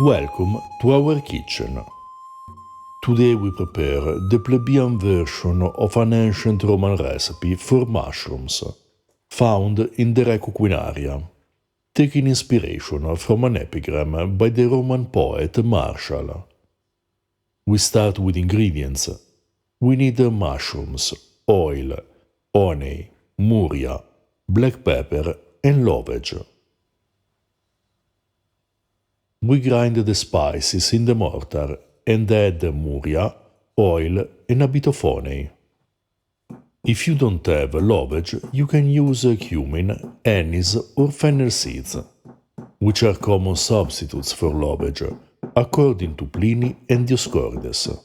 Welcome to our kitchen. Today we prepare the plebeian version of an ancient Roman recipe for mushrooms, found in the Re Cucinaria, taking inspiration from an epigram by the Roman poet Martial. We start with ingredients. We need mushrooms, oil, honey, muria, black pepper, and lovage. We grind the spices in the mortar and add muria, oil, and a bit of honey. If you don't have lovage, you can use cumin, anise, or fennel seeds, which are common substitutes for lovage, according to Pliny and Dioscorides.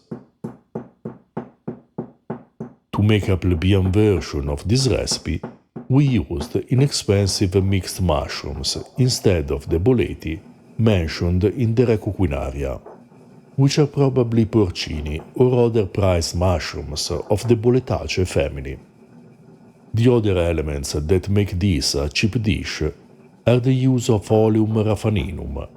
To make a plebeian version of this recipe, we used inexpensive mixed mushrooms instead of the boleti mentioned in the Re Cucinaria, which are probably porcini or other prized mushrooms of the Boletaceae family. The other elements that make this a cheap dish are the use of Oleum raffaninum,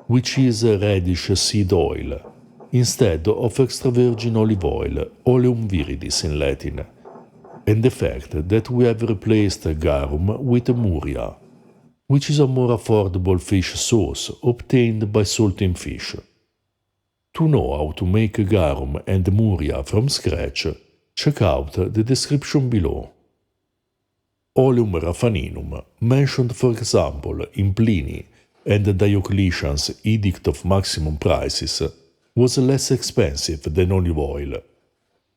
which is radish seed oil, instead of extra virgin olive oil, Oleum viridis in Latin, and the fact that we have replaced garum with muria, which is a more affordable fish sauce obtained by salting fish. To know how to make garum and muria from scratch, check out the description below. Oleum raffaninum, mentioned for example in Pliny and Diocletian's Edict of Maximum Prices, was less expensive than olive oil.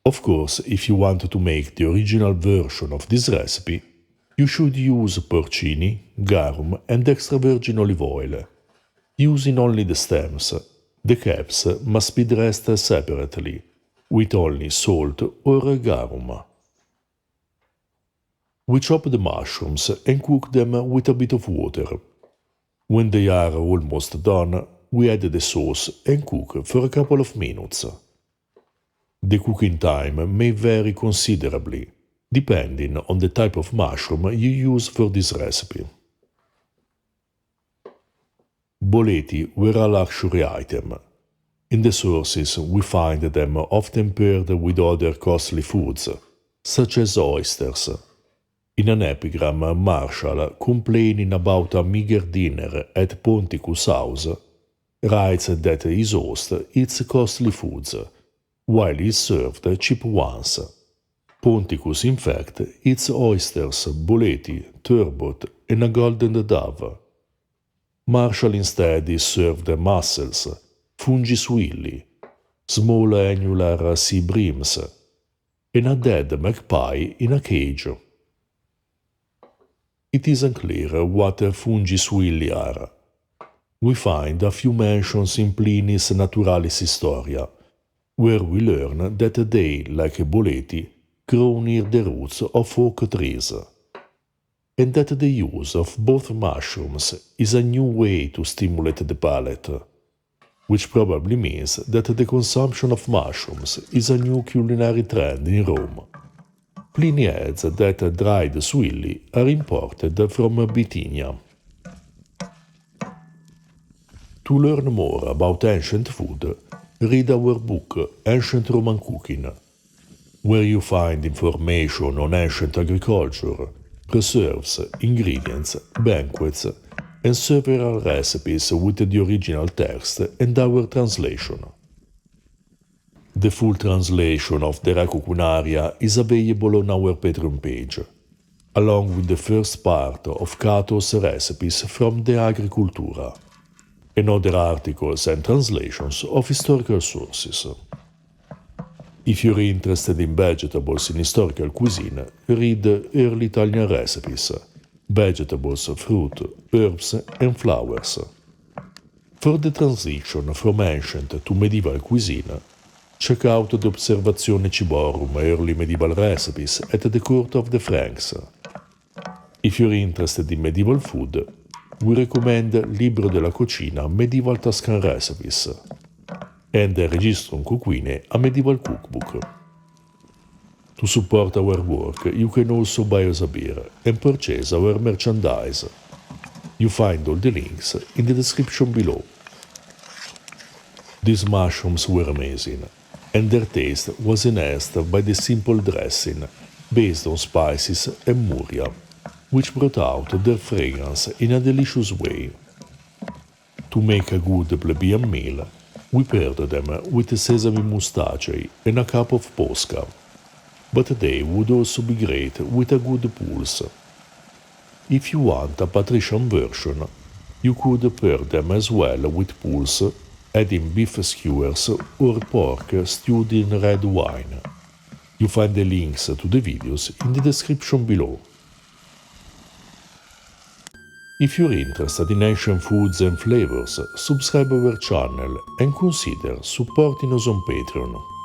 Of course, if you want to make the original version of this recipe, you should use porcini, garum, and extra virgin olive oil, using only the stems. The caps must be dressed separately, with only salt or garum. We chop the mushrooms and cook them with a bit of water. When they are almost done, we add the sauce and cook for a couple of minutes. The cooking time may vary considerably, depending on the type of mushroom you use for this recipe. Boleti were a luxury item. In the sources we find them often paired with other costly foods, such as oysters. In an epigram, Martial, complaining about a meager dinner at Ponticus' house, writes that his host eats costly foods, while he is served cheap ones. Ponticus, in fact, eats oysters, boleti, turbot, and a golden dove. Martial instead is served mussels, fungi suilli, small annular sea breams, and a dead magpie in a cage. It is unclear what fungi suilli are. We find a few mentions in Pliny's Naturalis Historia, where we learn that they, like boleti, grow near the roots of oak trees, and that the use of both mushrooms is a new way to stimulate the palate, which probably means that the consumption of mushrooms is a new culinary trend in Rome. Pliny adds that dried suilli are imported from Bithynia. To learn more about ancient food, read our book Ancient Roman Cooking, where you find information on ancient agriculture, preserves, ingredients, banquets, and several recipes with the original text and our translation. The full translation of the Re Cucinaria is available on our Patreon page, along with the first part of Cato's recipes from the Agricultura, and other articles and translations of historical sources. If you're interested in vegetables in historical cuisine, read Early Italian Recipes, Vegetables, Fruit, Herbs and Flowers. For the transition from ancient to medieval cuisine, check out the Observazione Ciborum Early Medieval Recipes at the Court of the Franks. If you're interested in medieval food, we recommend Libro della Cucina Medieval Tuscan Recipes and Registrum Cuquinae, a medieval cookbook. To support our work, you can also buy us a beer and purchase our merchandise. You find all the links in the description below. These mushrooms were amazing, and their taste was enhanced by the simple dressing based on spices and murria, which brought out their fragrance in a delicious way. To make a good plebeian meal, we paired them with sesame moustache and a cup of posca, but they would also be great with a good pulse. If you want a patrician version, you could pair them as well with pulse, adding beef skewers or pork stewed in red wine. You find the links to the videos in the description below. If you're interested in Asian foods and flavors, subscribe our channel and consider supporting us on Patreon.